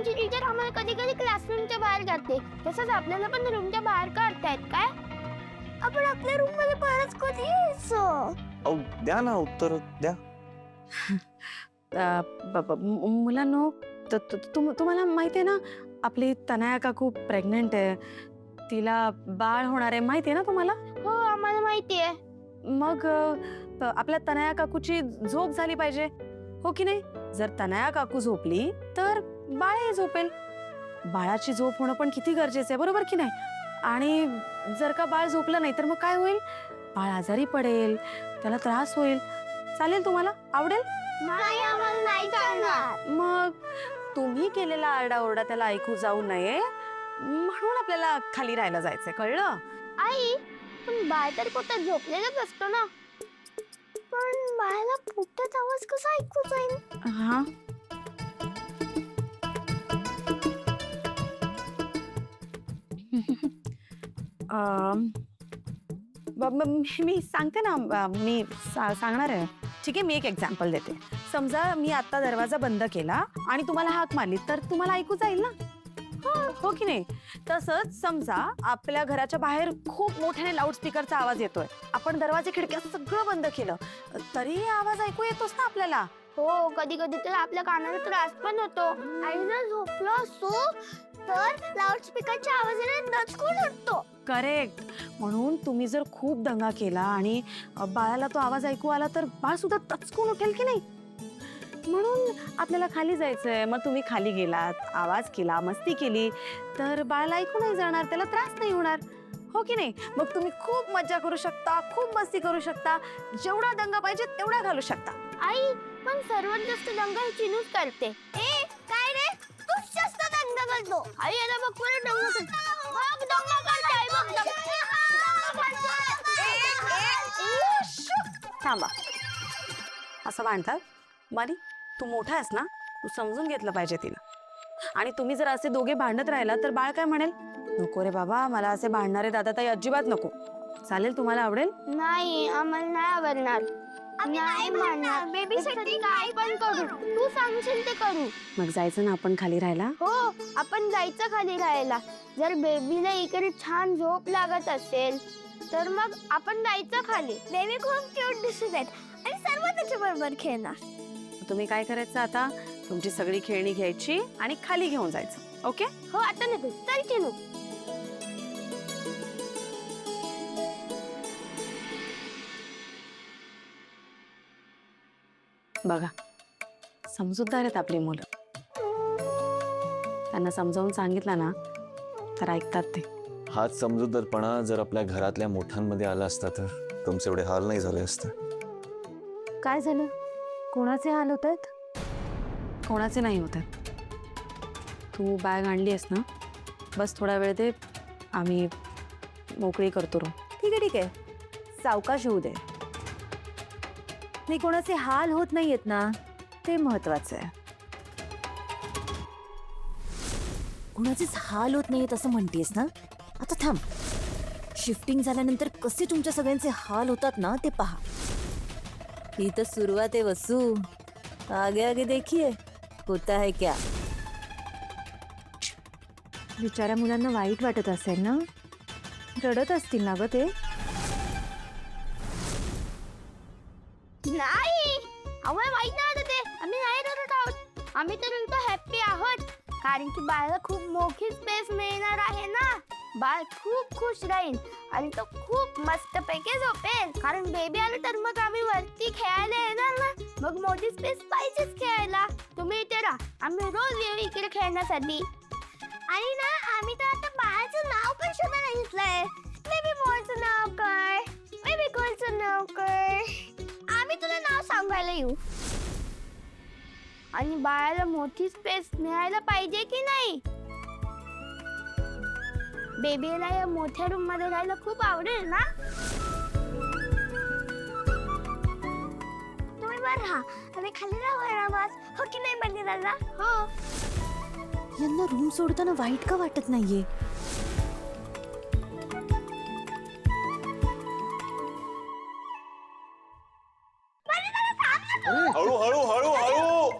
आमची टीचर आम्हाला कधी कधी क्लासरूमच्या बाहेर काढते, तसंच आपल्याला पण रूमच्या बाहेर काढतायत काय? आपण आपल्या रूम मध्ये परत कधी यायचं? अहो द्या ना उत्तर द्या. मुलांनो, तुम्हाला माहिती आहे ना, आपली तनया काकू प्रेग्नंट आहे. तिला बाळ होणार आहे, माहिती आहे ना तुम्हाला? हो आम्हाला माहिती आहे. मग आपल्या तनया काकूची झोप झाली पाहिजे, हो की नाही? जर तनया काकू झोपली तर बाळही झोपेल. बाळाची झोप होणं पण किती गरजेचं आहे, बरोबर की नाही? आणि जर का बाळ झोपलं नाही तर मग काय होईल? बाळ आजारी पडेल, त्याला त्रास होईल. चालेल तुम्हाला? आवडेल? नाही आम्हाला नाही चालणार. मग तुम्ही केलेला आरडाओरडा त्याला ऐकू जाऊ नये म्हणून आपल्याला खाली राहायला जायचंय, कळलं? आई पण बाळ तर पोटात झोपलेलंच असतो ना, पण बाळाला पोटात आवाज कसा ऐकू जाईल? हा, मी सांगते ना, मी सांगणार आहे. ठीक आहे, मी एक एक्झाम्पल देते. समजा मी आता दरवाजा बंद केला आणि तुम्हाला हाक मारली तर तुम्हाला ऐकू जाईल ना, हो की नाही? तसंच समजा आपल्या घराच्या बाहेर खूप मोठ्याने लाऊडस्पीकरचा आवाज येतोय, आपण दरवाजे खिडक्या सगळं बंद केलं तरी आवाज ऐकू येतोच ना आपल्याला. हो कधी कधी तर आपल्या कानाला त्रास पण होतो. आणि जर झोपलो असतो तर लाऊडस्पीकरच्या आवाजाने दचकून उठतो. करेक्ट. म्हणून तुम्ही जर खूप दंगा केला आणि बाळाला तो आवाज ऐकू आला तर बाळ सुद्धा दचकून उठेल की नाही? म्हणून आपल्याला खाली जायचंय. मग तुम्ही खाली गेलात, आवाज केला, मस्ती केली तर बाळाला ऐकू नाही जाणार, त्याला त्रास नाही होणार, हो की नाही? मग तुम्ही खूप मजा करू शकता, खूप मस्ती करू शकता, जेवढा दंगा पाहिजे तेवढा घालू शकता. आई पण सर्वात जास्त दंगा चिनूच करते. ए काय रे, तूच जास्त दंगा करतो. आई याला बघ बरं दंगा करतो. बघ दंगा करताय, बघ दंगा करताय. थांबा, असं म्हणतात मारी, तू मोठा आहेस ना, तू समजून घेतलं पाहिजे तिला. आणि तुम्ही जर असे दोघे भांडत राहिला तर बाळ काय म्हणेल? नको रे बाबा, मला असे भांडणारे दादाताई अजिबात नको. चालेल, तुम्हाला आवडेल? नाही आम्हाला नाही आवडणार. नाही म्हणणार. बेबीसाठी काय पण करू, तू सांगशील ते करू. मग जायचं ना आपण खाली राहायला? हो आपण जायचं खाली राहायला. जर बेबीला इकडे छान झोप लागत असेल तर मग आपण जायचं खाली. बेबी खूप क्यूट दिसत आहेत आणि सर्व त्याच्या बरोबर खेळणार. तुम्ही काय करायचं आता? तुमची सगळी खेळणी घ्यायची आणि खाली घेऊन जायचं, ओके? हो आता नको, चल चिनू. बघा, समजूतदार आहेत आपली मुलं. त्यांना समजावून सांगितलं ना तर ऐकतात ते. हाच समजूतदारपणा जर आपल्या घरातल्या मोठ्यांमध्ये आला असता तर तुमचे एवढे हाल नाही झाले असते. काय झालं? कोणाचे हाल होत आहेत? कोणाचे नाही होत आहेत. तू बॅग आणली आहेस ना, बस थोडा वेळ दे, आम्ही मोकळी करतो रूम. ठीक आहे ठीक आहे, सावकाश होऊ दे. नाही, कोणाचे हाल होत नाहीयेत ना, ते महत्वाचं आहे. कोणाचेच हाल होत नाहीयेत असं म्हणतेस ना? आता थांब, शिफ्टिंग झाल्यानंतर कसे तुमच्या सगळ्यांचे हाल होतात ना ते पहा. ही तर सुरुवात आहे वसू, आगे आगे देखिए होता है क्या. बिचाऱ्या मुलांना वाईट वाटत असेल ना, रडत असतील ना ग ते. नाही आम्हाला माहित नाही होतं ते. आम्ही नाही रडत आहोत. आम्ही तर उलट हॅप्पी आहोत, कारण की बाळाला खूप मोठी स्पेस मिळणार आहे ना. बाळ खूप खुश राहील आणि तो खूप मस्त पैकी झोपेल. कारण बेबी आलं तर मग आम्ही वरती खेळायला येणार ना, मग मोठी स्पेस पाहिजेच खेळायला. तुम्ही इथे राहा, आम्ही रोज येऊ इकडे खेळण्यासाठी. आणि ना आम्ही तर आता बाळाचं नाव पण शोधायला घेतलंय. बेबी बॉयचं नाव काय, बेबी गर्लचं नाव काय, आम्ही तुला नाव सांगायला येऊ. आणि बाळाला मोठी स्पेस मिळायला पाहिजे की नाही? बेबीला या मोठ्या रूम मध्ये राहायला खूप आवडेल ना. तुम्ही वर राहा, आम्ही खाली राहू. हो की नाही बंदिराला? हो. यांना रूम सोडताना वाईट का वाटत नाहीये? हळू हळू हळू हळू.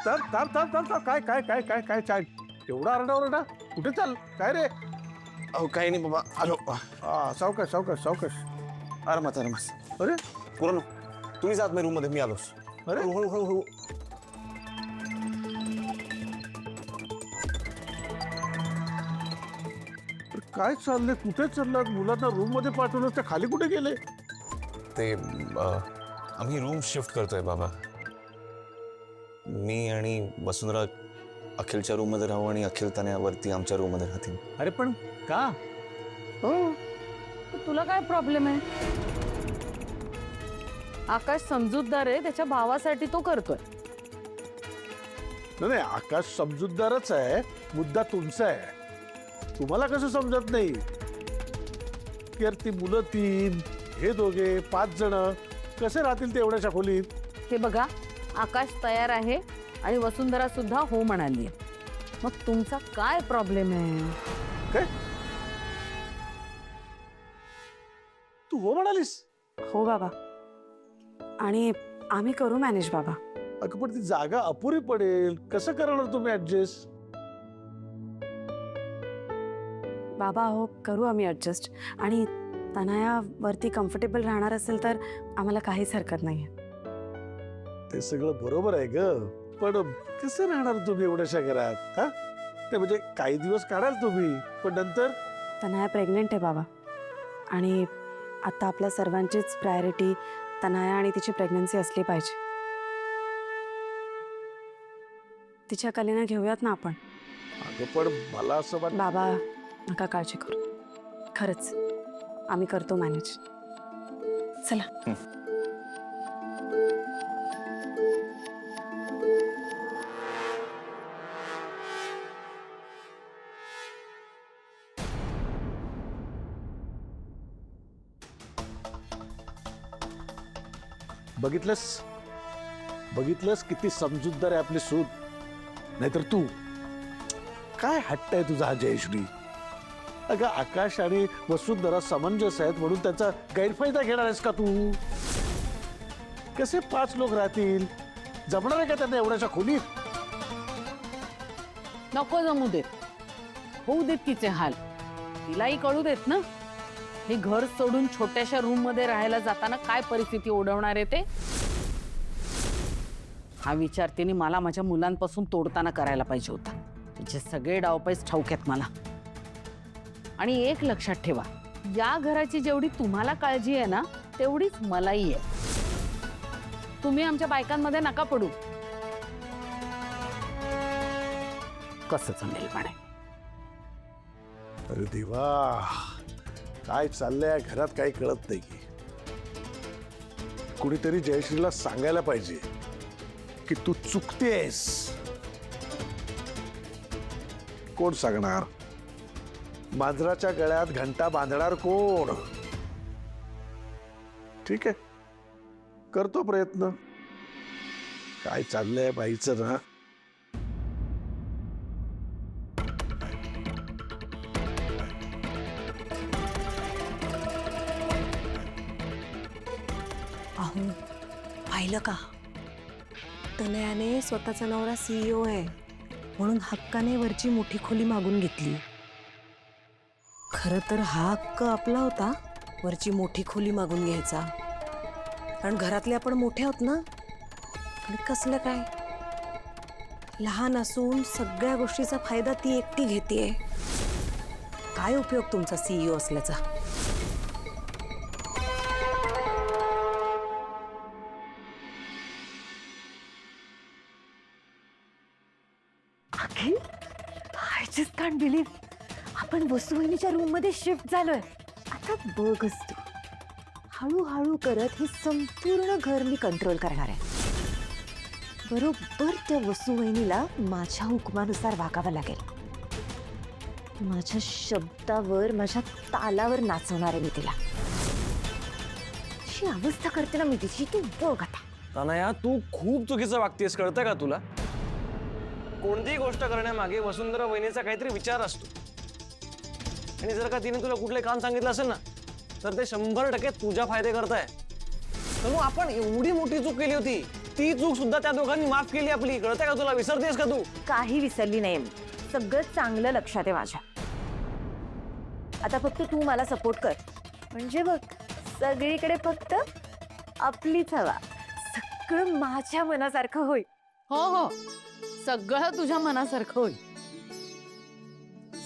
थांब थांब थांब थांब थांब. काय काय काय काय काय काय एवढा आरडाओरडा कुठे चाल काय रे? अहो काही नाही बाबा आलो हा सावकाश सावकाश सावकाश. आरामात आरामात. अरे पूर्ण तुम्ही जात नाही रूम मध्ये, मी आलोस. अरे हळू हळू हळू. काय चाललंय? कुठे चाललात? मुलांना रूम मध्ये पाठवलं त्या खाली कुठे गेले? ते आम्ही रूम शिफ्ट करतोय बाबा. मी आणि वसुंधरा अखिलच्या रूम मध्ये राहू आणि अखिल तान्यावरती आमच्या रूम मध्ये राहतील. अरे पण का? हो तुला काय प्रॉब्लेम आहे? आकाश समजूतदार आहे, त्याच्या भावासाठी तो करतोय. नाही आकाश समजूतदारच आहे, मुद्दा तुमचा आहे. तुम्हाला कसं समजत नाही की यार ती मुलं 3, हे दोघे 5 जण कसे राहतील ते एवढ्याशा खोलीत? हे बघा, आकाश तयार आहे आणि वसुंधरा सुद्धा हो म्हणाली. मग तुमचा काय प्रॉब्लेम आहे? काय तू हो म्हणालीस? हो बाबा, आणि आम्ही करू मॅनेज बाबा. अगं पण ती जागा अपुरी पडेल, कसं करणार तुम्ही ऍडजस्ट? बाबा हो, करू आम्ही ऍडजस्ट. आणि तनया वरती कम्फर्टेबल राहणार असेल तर आम्हाला काहीच हरकत नाही. ते सगळं बरोबर आहे ग, पण कसं राहणार तुम्ही एवढ्याशा घरात? हा ते म्हणजे काही दिवस काढाल तुम्ही, पण नंतर तनया प्रेग्नेंट आहे बाबा, आणि आता आपल्या सर्वांचीच प्रायोरिटी तनया आणि तिची प्रेग्नन्सी असली पाहिजे. तिच्या कलेनं घेऊयात ना आपण. अगं पण मला असं वाटतं बाबा नका काळजी करू, खरंच आम्ही करतो मॅनेज. चला. बघितलंस किती समजूतदार आहे आपली सूत? नाहीतर तू काय हट्ट आहे तुझा हा जयश्री? अगं आकाश आणि वसुंधरा समंजस आहेत म्हणून त्याचा गैरफायदा घेणार आहेस का तू? कसे 5 लोक राहतील? जमणार आहे का त्यांना एवढ्याशा खोलीत? नको जमू देत, होऊ देत तिचे हाल. तिलाही कळू देत ना, हे घर सोडून छोट्याशा रूम मध्ये राहायला जाताना काय परिस्थिती ओढवणार आहे ते. हा विचार तिने मला माझ्या मुलांपासून तोडताना करायला पाहिजे होता. तिचे सगळे डावपेच ठाऊक आहेत मला. आणि एक लक्षात ठेवा, या घराची जेवढी तुम्हाला काळजी आहे ना, तेवढीच मलाही आहे. तुम्ही आमच्या बायकांमध्ये नका पडू. कसं जमेल म्हणे. अरे देवा, काय चाललंय घरात काही कळत नाही. कुणीतरी जयश्रीला सांगायला पाहिजे की तू चुकतेस. कोण सांगणार? मांजराच्या गळ्यात घंटा बांधणार कोण? ठीक आहे, करतो प्रयत्न. काय चाललंय बाईचं ना. अहो पाहिलं का, तनयाने स्वतःचा नवरा CEO आहे म्हणून हक्काने वरची मोठी खोली मागून घेतली. खरं तर हा हक्क आपला होता, वरची मोठी खोली मागून घ्यायचा. कारण घरातले आपण मोठे आहोत ना. आणि कसलं काय, लहान असून सगळ्या गोष्टीचा फायदा ती एकटी घेतेय. काय उपयोग तुमचा CEO असल्याचा? आय जस्ट कांट बिलीव्ह, आपण वसुवहिनीच्या रूम मध्ये शिफ्ट झालोय. आता बघच तू, हळूहळू करत हे संपूर्ण घर मी कंट्रोल करणार आहे. बरोबर त्या वसुवहिनीला माझ्या हुकमानुसार वागावं लागेल. माझ्या शब्दावर, माझ्या तालावर नाचवणार आहे मी तिला. अशी अवस्था करते ना मी तिची, तू बघ आता. तनया, तू खूप चुकीचं वागतेस, कळतंय का तुला? कोणतीही गोष्ट करण्यामागे वसुंधरा वहिनीचा काहीतरी विचार असतो. आणि जर का तिने तुला कुठले काम सांगितलं असेल ना, तर ते 100% तुझ्या फायदे करताय. तर मग आपण एवढी मोठी चूक केली होती ती चूक सुद्धा त्या दोघांनी माफ केली आपली. कळतंय का तुला? विसरतेस का तू? काही विसरली नाही मी. सगळं चांगलं लक्षात आहे माझ्या. आता फक्त तू मला सपोर्ट कर. म्हणजे बघ, सगळीकडे फक्त आपलीच हवा. सगळं माझ्या मनासारखं होईल. हो हो, सगळं तुझ्या मनासारखं होईल.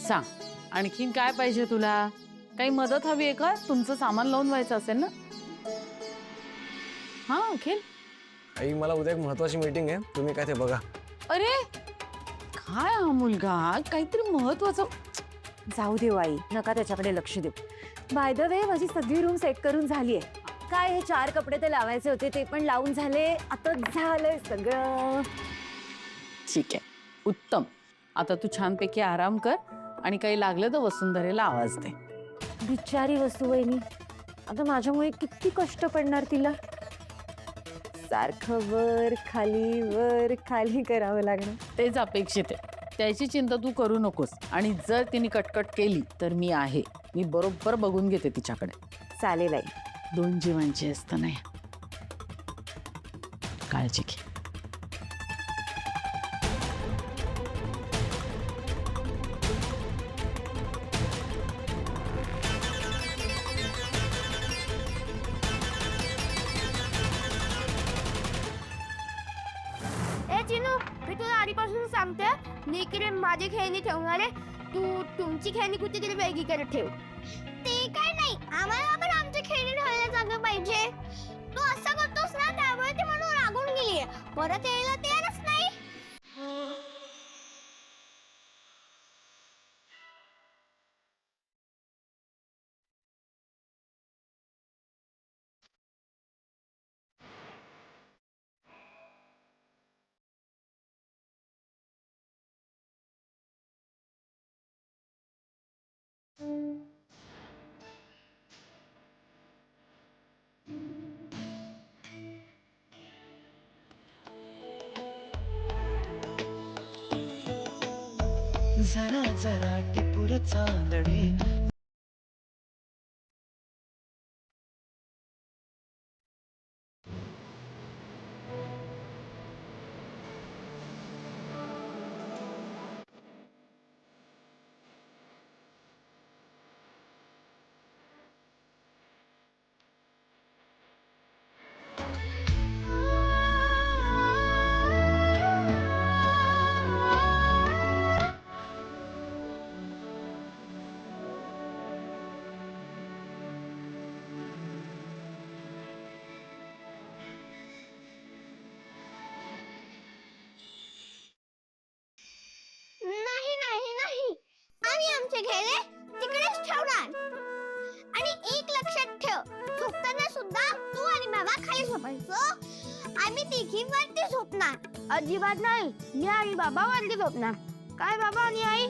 सांग, आणखीन काय पाहिजे तुला? काही मदत हवी आहे का? तुमचं सामान लावून व्हायचं असेल ना? हा अखिल. आई, मला उद्या एक महत्वाची मीटिंग आहे, तुम्ही काय ते बघा. अरे काय हा मुलगा, काहीतरी महत्वाचं. जाऊ देऊ आई, नका त्याच्याकडे लक्ष देऊ. बाय द वे, माझी सगळी रूम सेट करून झाली आहे. काय हे 4 कपडे तर लावायचे होते, ते पण लावून झाले. आता झालंय सगळं. ठीक आहे, उत्तम. आता तू छानपैकी आराम कर आणि काही लागलं तर वसुंधरेला आवाज दे. बिचारी वसुवहिनी, आता माझ्यामुळे किती कष्ट पडणार तिला. सारखं वर खाली करावं लागणार. तेच अपेक्षित आहे. त्याची चिंता तू करू नकोस. आणि जर तिने कटकट केली तर मी आहे. मी बरोबर बघून घेते तिच्याकडे. चालेल आई. 2 जीवांची असतं नाही. काळजी घे. ए चिनू, मी तुला आधीपासून सांगते, मी इकडे माझी खेळणी ठेवणार आहे. तू तुमची खेळणी कुठेतरी वेगळीकडे ठेव. ते काय नाही, आम्हाला पण आमची खेळणी ठेवायला जागा पाहिजे. तू असं करतोस ना, त्यामुळे ती म्हणून रागून गेली. परत यायला तयारच नाही. जरा जरा टिपूर चांदणे नाही नाही नाही, आम्ही आमचे खेळणे तिकडेच ठेवणार. आणि एक लक्षात ठेव, झोपताना सुद्धा तू आणि बाबा खाली झोपायचं. आम्ही तिघी वरती झोपणार. अजिबात नाही, मी आणि बाबा वरती झोपणार. काय बाबा आणि आई?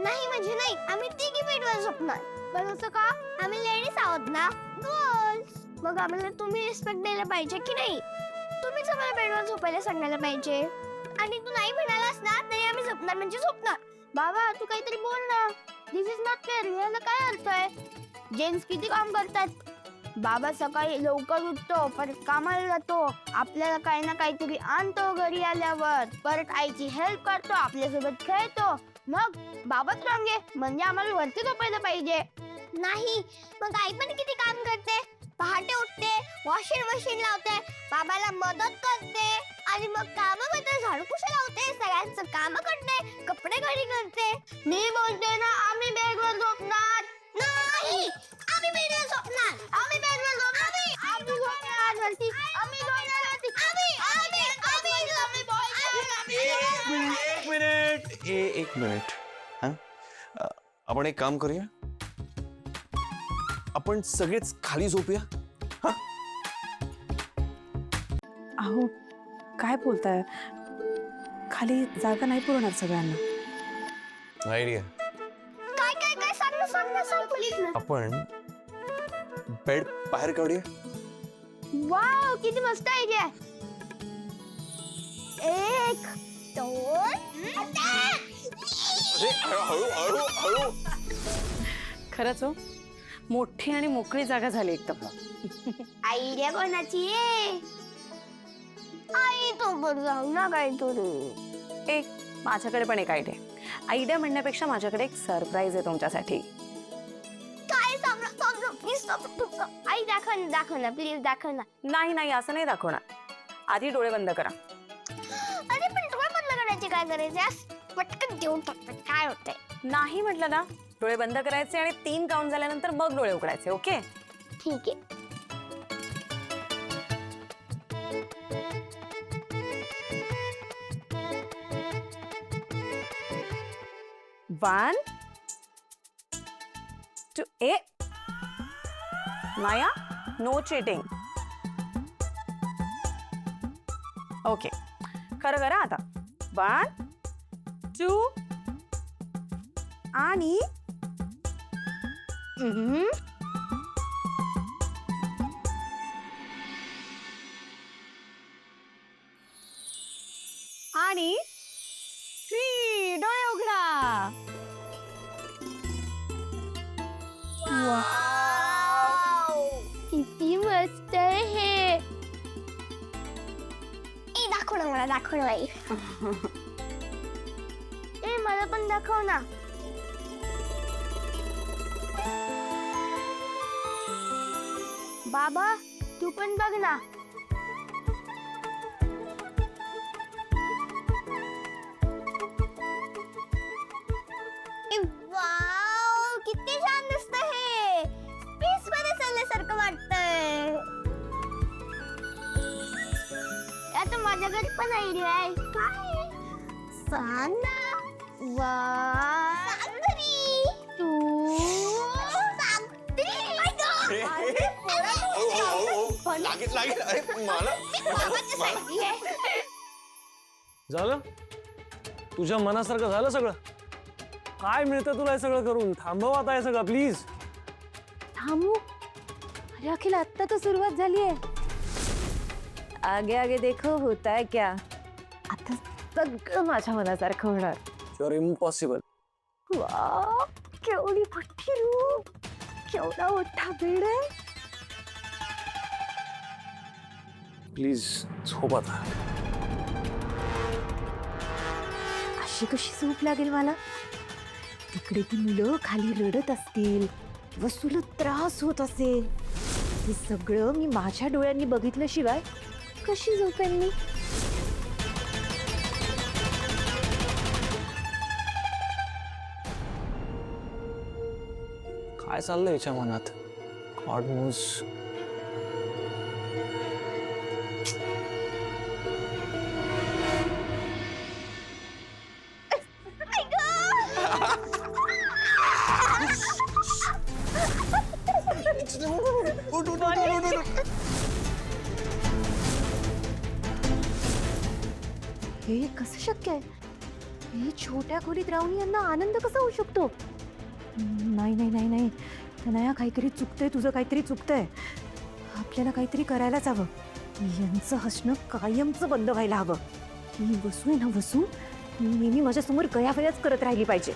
नाही म्हणजे नाही, आम्ही तिघी बेडवर झोपणार. पण असं का? आम्ही लेडीज आहोत ना, गर्ल्स. मग आम्हाला तुम्ही रिस्पेक्ट द्यायला पाहिजे की नाही? तुम्हीच आम्हाला बेडवर झोपायला सांगायला पाहिजे. आणि तू नाही म्हणालास ना, तरी आम्ही झोपणार म्हणजे झोपणार. बाबा तू काहीतरी बोल ना. दिस इज नॉट फेअर. याला काय अर्थ आहे? जेंट्स किती काम करतात. बाबा सकाळी लवकर उठतो, परत कामाला जातो, आपल्याला काही ना काहीतरी आणतो घरी आल्यावर, परत आईची हेल्प करतो, आपल्यासोबत खेळतो. मग बाबा स्ट्रॉंग आहे म्हणजे आम्हाला वरती झोपायला पाहिजे. नाही, मग आई पण किती काम करते. पहाटे उठते, वॉशिंग मशीन लावते, बाबाला मदत करते, आणि मग कामाबद्दल झाडू पुसा लावते, सगळ्यांचं काम करते, कपडे घडी करते. मी बोलते ना, आम्ही बेडवर झोपणार. नाही, आम्ही बेडवर झोपणार. आम्ही बेडवर झोपणार. आम्ही झोपणार वरती. आम्ही झोपणार वरती. एक मिनिट. हा, आपण एक काम करूया. आपण सगळेच खाली झोपूया. अहो काय बोलताय? खाली जागा नाही पुरणार सगळ्यांना. आयडिया. काय काय काय सांग प्लीज ना. आपण बेड बाहेर काढूया. वाव, किती मस्त आयडिया. 1 2 हळू हळू हळू. खरंच हो, मोठी आणि मोकळी जागा झाली एकदम. आयडिया कोणाची आहे? आई तो बरं जाऊ ना काहीतरी. ए माझ्याकडे पण एक आयडिया. आयडिया म्हणण्यापेक्षा माझ्याकडे एक सरप्राईज आहे तुमच्यासाठी. काय सांग प्लीज आई दाखव ना प्लीज दाखव ना. नाही नाही असं नाही दाखवणार. आधी डोळे बंद करा. अरे पण डोळे बंद करायचे काय करायचे? पटकन देऊन टाकतात काय होतंय. नाही म्हटलं ना, डोळे बंद करायचे आणि 3 काउंट झाल्यानंतर मग डोळे उघडायचे. ओके ठीक आहे. 1 2 ए माया नो चीटिंग. ओके खरं करा आता. 1 2 आणि आणि 3 डोळे उघडा. किती मस्त आहे हे. ए दाखव ना मला दाखव ना बाई. ए मला पण दाखव ना. बाबा तू पण बघ ना. वाव किती छान दिसतंय हे. स्पेस मध्ये चालल्यासारखं वाटतंय. आता माझ्याकडे पण आयडिया आहे. काय सांग ना. झालं तुझ्या मनासारखं झालं सगळं. काय मिळतं तुला हे सगळं करून? थांबव आता हे सगळं प्लीज. थांबू? अरे अखिल आत्ता तर सुरुवात झाली आहे. आगे आगे देखो होता है क्या. आता सगळं माझ्या मनासारखं होणार. Your impossible. वाव केवढी मोठी रूप, केवढा मोठा बेड आहे. प्लीज झोप आता. अशी कशी झोप लागेल मला. तिकडे ती मुलं खाली रडत असतील, वसूला त्रास होत असेल. हे सगळं मी माझ्या डोळ्यांनी बघितल्याशिवाय कशी झोपेन मी. काय चाललंय याच्या मनात? God knows. हे कसं शक्य आहे. हे छोट्या खोलीत राहून यांना आनंद कसा होऊ शकतो. नाही नाही नाही नाही तनया, काहीतरी चुकतंय. तुझं काहीतरी चुकतंय. आपल्याला काहीतरी करायलाच हवं. यांचं हसणं कायमचं बंद व्हायला हवं. ही वसू आहे ना, वसू नेहमी माझ्यासमोर गयावयाच करत राहिली पाहिजे.